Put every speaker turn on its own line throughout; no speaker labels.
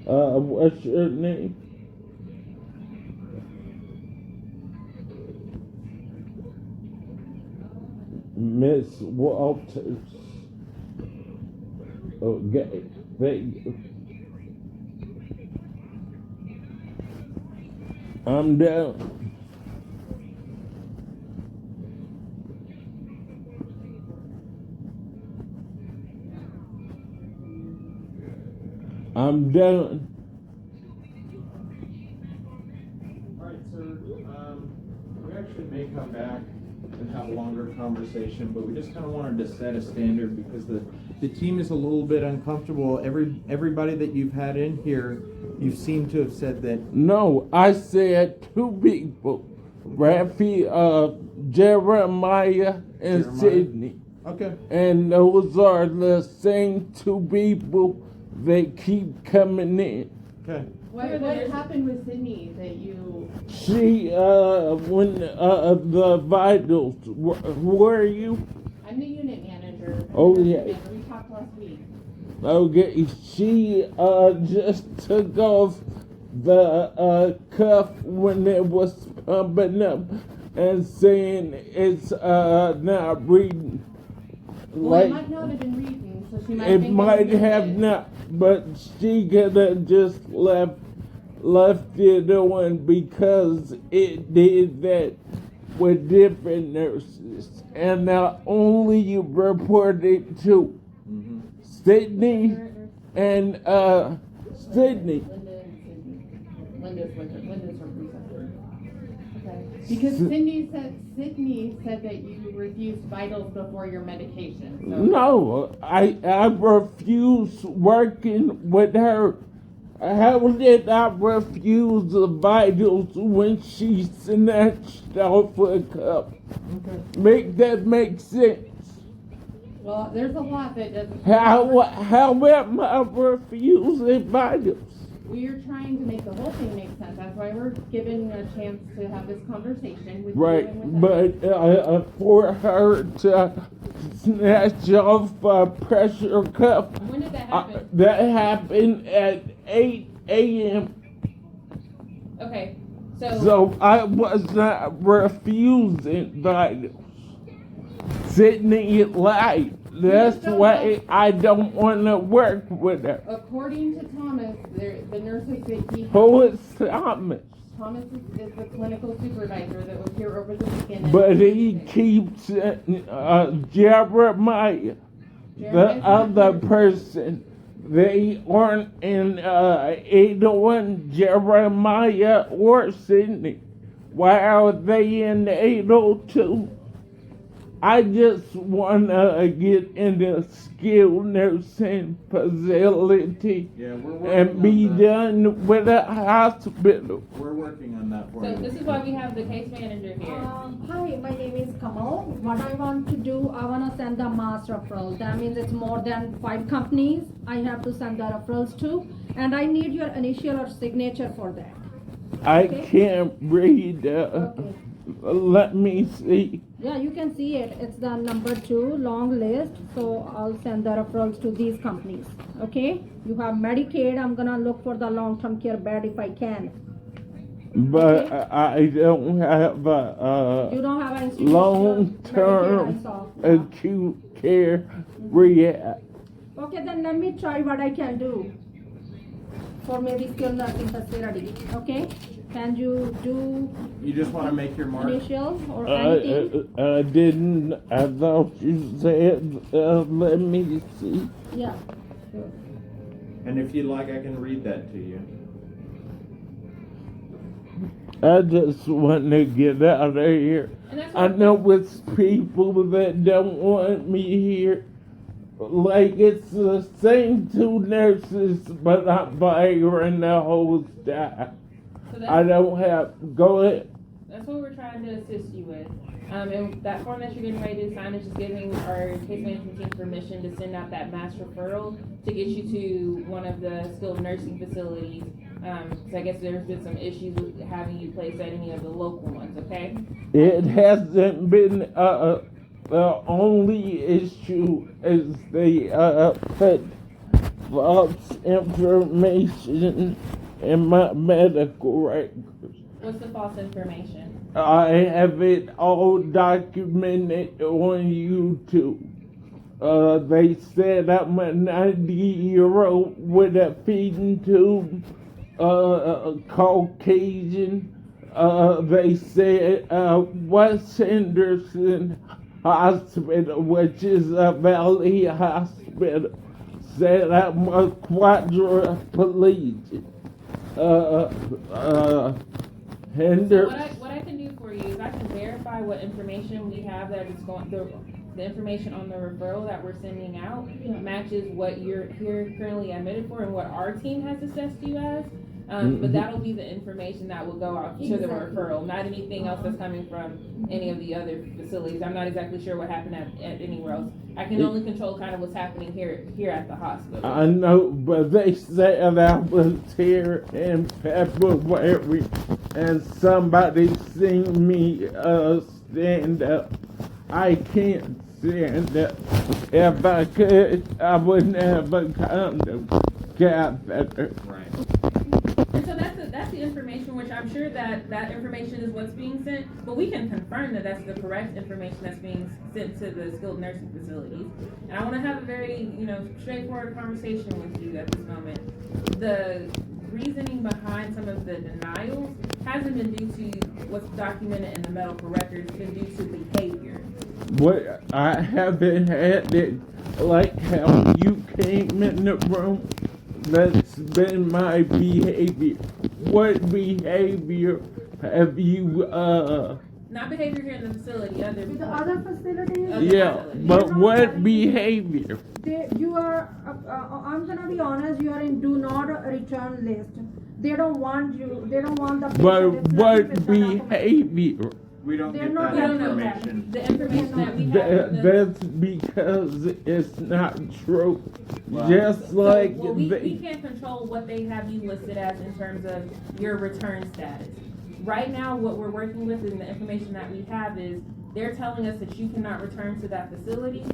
What's your name? Miss Walters. Okay, thank you. I'm down. I'm done.
All right, sir. We actually may come back and have a longer conversation, but we just kind of wanted to set a standard because the team is a little bit uncomfortable. Everybody that you've had in here, you seem to have said that.
No, I said two people. Jeremiah and
Jeremiah?
Sydney.
Okay.
And those are the same two people that keep coming in.
Okay.
What happened with Sydney that you?
She, when the vitals, were you?
I'm the unit manager.
Oh, yeah.
We talked last week.
Okay, she just took off the cuff when it was pumping up and saying it's not reading.
Well, it might not have been reading, so she might.
It might have not, but she could have just left it on because it did that with different nurses, and only reported to Sydney and Sydney.
Linda's her preceptor. Okay. Because Sydney said that you refused vitals before your medication. So.
No, I refuse working with her. How did I refuse the vitals when she snatched off a cup?
Okay.
Make sense?
Well, there's a lot that doesn't.
How am I refusing vitals?
We're trying to make the whole thing make sense. That's why we're given a chance to have this conversation with
Right,
you and with us.
but for her to snatch off a pressure cup,
When did that happen?
that happened at 8 a.m.
Okay,
So I was not refusing vitals. Sydney lied. That's why I don't want to work with her.
according to Thomas, the nurses that he
Who is Thomas?
Thomas is the clinical supervisor that was here over the weekend.
But he keeps Jeremiah, the other person. They aren't in 801 Jeremiah or Sydney. Why are they in 802? I just want to get in the skilled nursing facility
Yeah, we're working
and be
on that.
done with a hospital.
We're working on that for
So
you.
this is why we have the case manager here.
Hi, my name is Kamal. What I want to do, I want to send the mass referral. That means it's more than 5 companies I have to send the referrals to, and I need your initial or signature for that.
I
Okay.
can't read.
Okay.
Let me see.
Yeah, you can see it. It's the number 2 long list. So I'll send the referrals to these companies. Okay? You have Medicaid. I'm gonna look for the long-term care bed if I can.
But
Okay.
I don't have
You don't have an institutional
long-term
Medicaid, I saw.
acute care rehab.
Okay, then let me try what I can do for maybe skilled nursing facility. Okay? Can you do
You just want to make your mark?
initial or anything?
I didn't. I thought you said. Let me see.
Yeah. Sure.
And if you'd like, I can read that to you.
I just want to get out of here.
And that's
I
what
know it's people that don't want me here. Like it's the same 2 nurses, but I'm firing the whole staff.
so
I don't have. Go ahead.
that's what we're trying to assist you with. And that form that you're getting ready to sign is just giving our case management team permission to send out that mass referral to get you to one of the skilled nursing facilities. So I guess there's been some issues with having you placed at any of the local ones, okay?
It hasn't been. The only issue is they put false information in my medical records.
What's the false information?
I have it all documented on YouTube. They said I'm a 90-year-old with a feeding tube, Caucasian. They said West Henderson Hospital, which is a Valley Hospital, said I'm a quadriplegic.
What I can do for you is I can verify what information we have that is going, the information on the referral that we're sending out matches what you're here currently admitted for and what our team has assessed you as. But that'll be the information that will go out to the referral, not anything else that's coming from any of the other facilities. I'm not exactly sure what happened at anywhere else. I can only control kind of what's happening here at the hospital.
I know, but they said I was here in February and somebody seen me stand up. I can't stand up. If I could, I wouldn't have a condom catheter.
Right.
And so that's the information, which I'm sure that information is what's being sent, but we can confirm that that's the correct information that's being sent to the skilled nursing facilities. And I want to have a very, straightforward conversation with you at this moment. The reasoning behind some of the denials hasn't been due to what's documented in the medical records, it's been due to behavior.
What I haven't had it like how you came in the room. That's been my behavior. What behavior have you
Not behavior here in the facility, other
With the other facilities,
Other
yeah,
facilities.
but what behavior?
you are, I'm gonna be honest, you are in do not return list. They don't want you, they don't want the patient.
But
It's
what
not even
behavior?
We don't
They're
get
not
that
We don't know that.
information.
The information that we have.
That's because it's not true.
Wow.
Just like
Well, we
they,
can't control what they have you listed as in terms of your return status. Right now, what we're working with and the information that we have is they're telling us that you cannot return to that facility,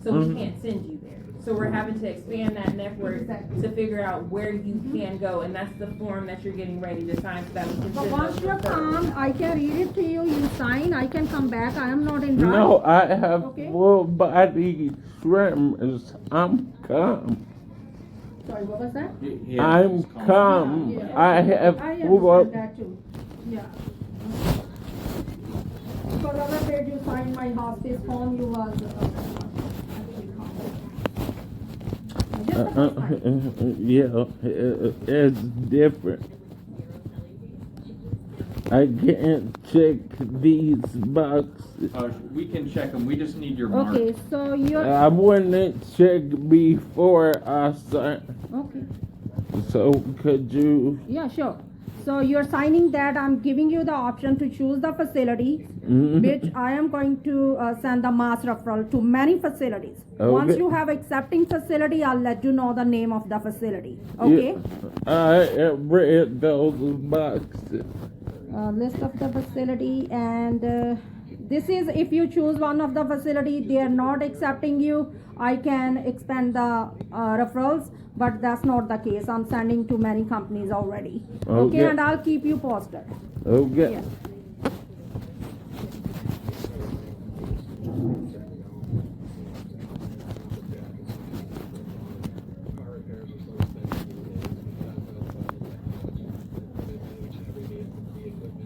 so we can't send you there. So we're having to expand that network to figure out where you can go, and that's the form that you're getting ready to sign so that we can
But
send
once
those
you
referrals.
come, I can read it to you, you sign, I can come back, I am not in rush.
no, I have
Okay.
full body tremors. I'm calm.
Sorry, what was that?
I'm calm.
Yeah.
I have
I
full.
understand that too, yeah. Because other day you signed my hospice form, you was, actually calm. Just the first time.
Yeah, it's different. I can't check these boxes.
We can check them. We just need your mark.
Okay, so you're,
I wouldn't check before I sign.
okay,
So could you?
yeah, sure. So you're signing that I'm giving you the option to choose the facility,
Mhm.
which I am going to send the mass referral to many facilities. Once
Okay.
you have accepting facility, I'll let you know the name of the facility, okay?
I have read those boxes.
List of the facility, and this is if you choose one of the facility, they are not accepting you, I can expand the referrals, but that's not the case. I'm sending to many companies already. Okay,
Okay.
and I'll keep you posted.
Okay.
Yeah.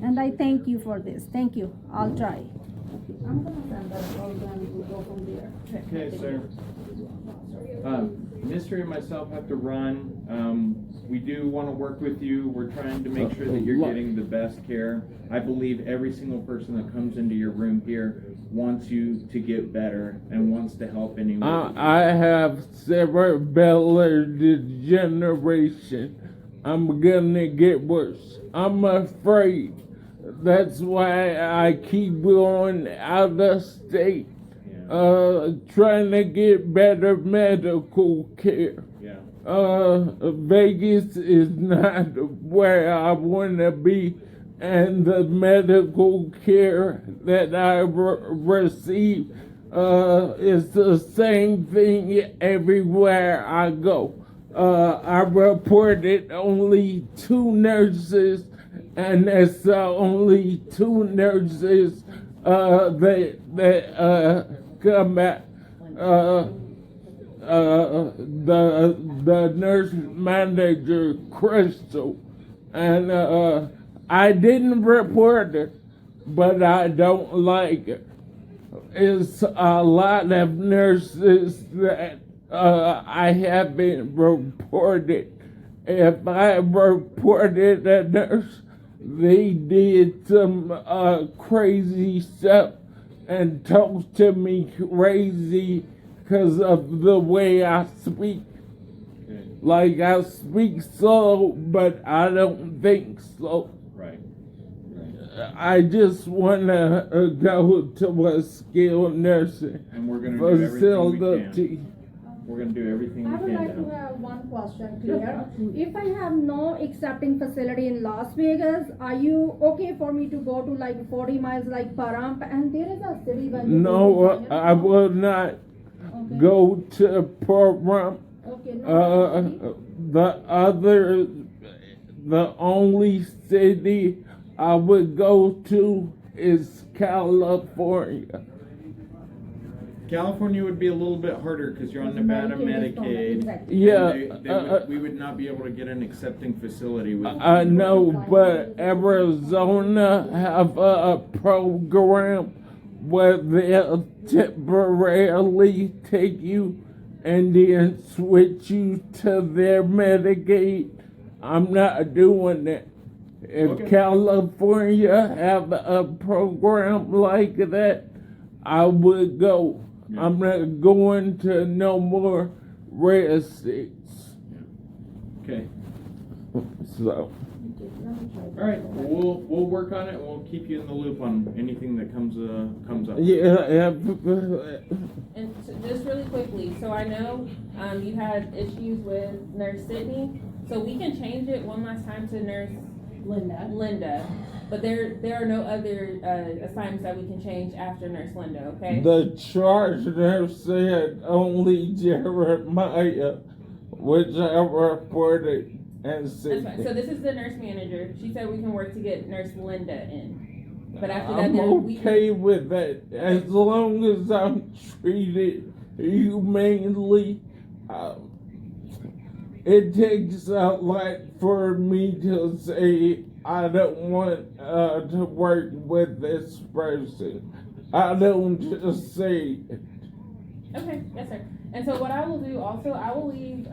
And I thank you for this. Thank you. I'll try. I'm gonna send that referrals and we'll go from there.
Okay, sir. Mystery and myself have to run. We do want to work with you. We're trying to make sure that you're getting the best care. I believe every single person that comes into your room here wants you to get better and wants to help anyone.
I have cerebellar degeneration. I'm gonna get worse. I'm afraid. That's why I keep going out of state, trying to get better medical care.
Yeah.
Vegas is not where I want to be, and the medical care that I receive is the same thing everywhere I go. I reported only 2 nurses, and that's the only 2 nurses that come back. The nurse manager, Crystal, and I didn't report it, but I don't like it. It's a lot of nurses that I haven't reported. If I reported a nurse, they did some crazy stuff and talked to me crazy because of the way I speak.
Okay.
Like, I speak slow, but I don't think slow.
Right.
I just want to go to a skilled nursing
And we're gonna do everything we
facility.
can. We're gonna do everything
I
we
would
can
like to
now.
have one question clear. If I have no accepting facility in Las Vegas, are you okay for me to go to like 40 miles like Pahrump? And there is a city when you
No,
go to
I will not
Okay.
go to Pahrump.
Okay, no.
The only city I would go to is California.
California would be a little bit harder because you're on Nevada Medicaid.
Exactly.
Yeah,
And we would not be able to get an accepting facility with.
I know, but Arizona have a program where they'll temporarily take you and then switch you to their Medicaid. I'm not doing that. If
Okay.
California have a program like that, I would go.
Yeah.
I'm not going to no more red states.
Okay.
So.
All right. Well, we'll work on it. And we'll keep you in the loop on anything that comes up.
Yeah,
And just really quickly, so I know you had issues with Nurse Sydney, so we can change it one last time to Nurse Linda. But there are no other assignments that we can change after Nurse Linda, okay?
the charge nurse said only Jeremiah, which I reported and
That's fine. So
said.
this is the nurse manager. She said we can work to get Nurse Linda in. But after that,
I'm
then we
okay with that as long as I'm treated humanely. It takes a lot for me to say I don't want to work with this person. I don't just say it.
Okay, yes, sir. And so what I will do also, I will leave,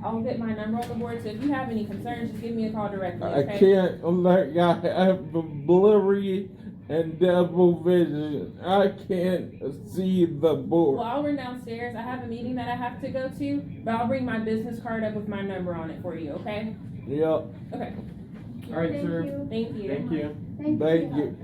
I'll get my number on the board, so if you have any concerns, just give me a call directly,
I
okay?
can't, like, I have blurry and double vision. I can't see the
Well,
board.
I'll run downstairs. I have a meeting that I have to go to, but I'll bring my business card up with my number on it for you, okay?
Yep,
Okay,
All right,
Thank
sir.
you.
thank you.
Thank you.
thank you.